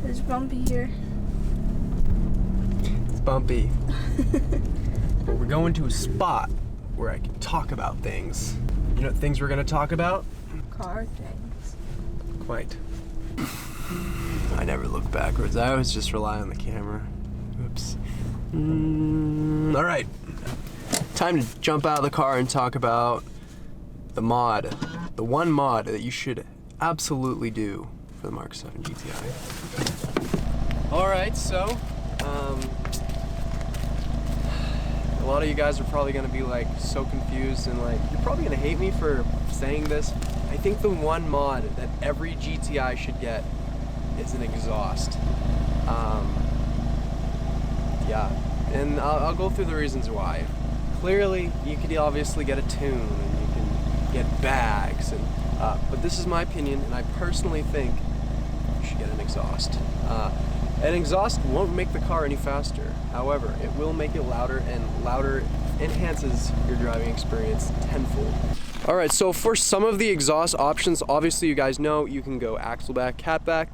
It's bumpy here. It's bumpy. But we're going to a spot where I can talk about things. You know what things we're gonna talk about? Car things. Quite. I never look backwards. I always just rely on the camera. Oops. All right. Time to jump out of the car and talk about the mod. The one mod that you should absolutely do for the Mk7 GTI. All right, so a lot of you guys are probably gonna be like so confused and like, you're probably gonna hate me for saying this. I think the one mod that every GTI should get is an exhaust. Yeah, and I'll go through the reasons why. Clearly, you could obviously get a tune and you can get bags, and but this is my opinion, and I personally think you should get an exhaust. An exhaust won't make the car any faster. However, it will make it louder, and louder enhances your driving experience tenfold. All right, so for some of the exhaust options, obviously you guys know you can go axle back, catback,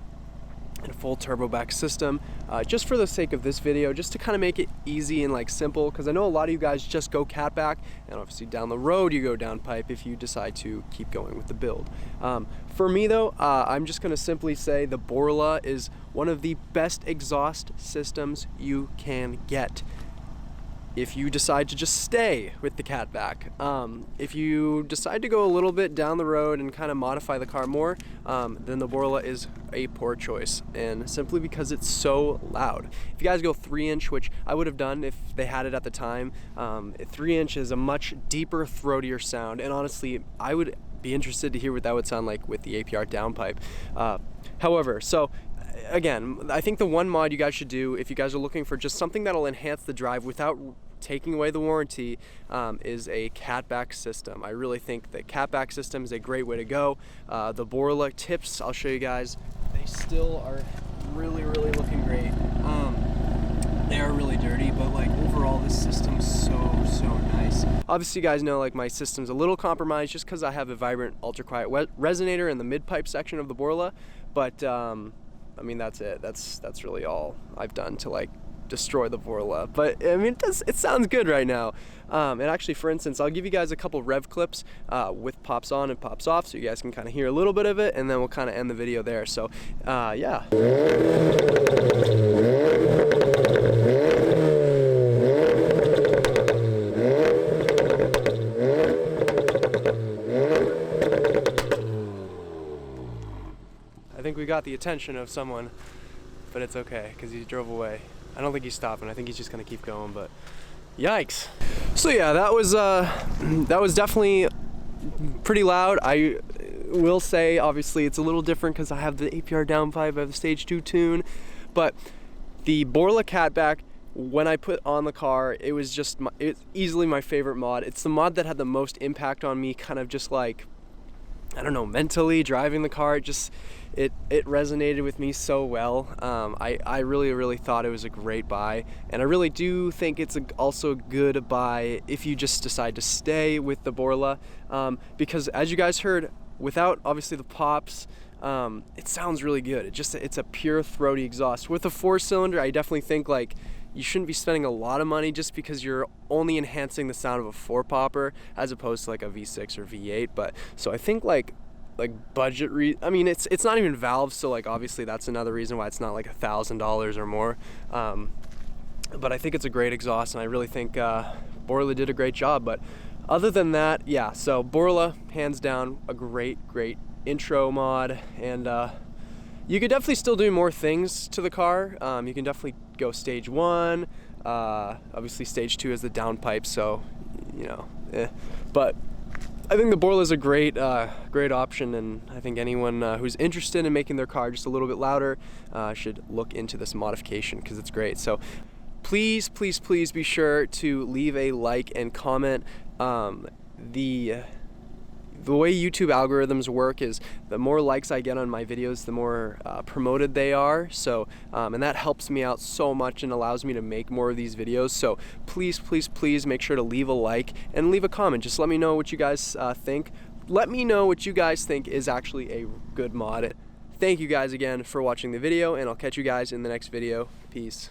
and a full turbo back system. Just for the sake of this video, just to kind of make it easy and like simple, because I know a lot of you guys just go catback, and obviously down the road you go downpipe if you decide to keep going with the build. For me though, I'm just gonna simply say the Borla is one of the best exhaust systems you can get if you decide to just stay with the catback. If you decide to go a little bit down the road and kind of modify the car more, then the Borla is a poor choice, and simply because it's so loud. If you guys go 3-inch, which I would have done if they had it at the time, 3-inch is a much deeper, throatier sound, and honestly, I would be interested to hear what that would sound like with the APR Downpipe. However, so again, I think the one mod you guys should do if you guys are looking for just something that'll enhance the drive without taking away the warranty is a catback system. I really think the catback system is a great way to go. The Borla tips, I'll show you guys, they still are really looking great. They are really dirty, but like overall this system's so nice. Obviously you guys know like my system's a little compromised just because I have a vibrant ultra quiet resonator in the mid pipe section of the Borla, but I mean that's it. That's really all I've done to like destroy the Borla, but I mean it sounds good right now. And actually, for instance, I'll give you guys a couple rev clips with pops on and pops off, so you guys can kind of hear a little bit of it, and then we'll kind of end the video there. So yeah. I think we got the attention of someone, but it's okay because he drove away. I don't think he's stopping. I think he's just gonna keep going, but yikes. So yeah, that was definitely pretty loud. I will say, obviously, it's a little different because I have the APR Downpipe, I have the Stage 2 tune, but the Borla Catback, when I put on the car, it was just, it's easily my favorite mod. It's the mod that had the most impact on me, kind of just like, I don't know, mentally driving the car. It resonated with me so well. I really thought it was a great buy, and I really do think it's also a good buy if you just decide to stay with the Borla, because as you guys heard, without obviously the pops, it sounds really good. It's a pure throaty exhaust. With a 4-cylinder, I definitely think like you shouldn't be spending a lot of money just because you're only enhancing the sound of a 4-popper as opposed to like a V6 or V8. But so I think like budget I mean it's not even valves, so like obviously that's another reason why it's not like $1,000 or more. But I think it's a great exhaust, and I really think Borla did a great job. But other than that, yeah, so Borla hands down a great intro mod, and you could definitely still do more things to the car. You can definitely go Stage 1, obviously Stage 2 is the downpipe, so you know, but I think the Borla is a great option, and I think anyone who's interested in making their car just a little bit louder should look into this modification because it's great. So please be sure to leave a like and comment. The way YouTube algorithms work is the more likes I get on my videos, the more promoted they are. So, and that helps me out so much and allows me to make more of these videos. So please make sure to leave a like and leave a comment. Just let me know what you guys think. Let me know what you guys think is actually a good mod. Thank you guys again for watching the video, and I'll catch you guys in the next video. Peace.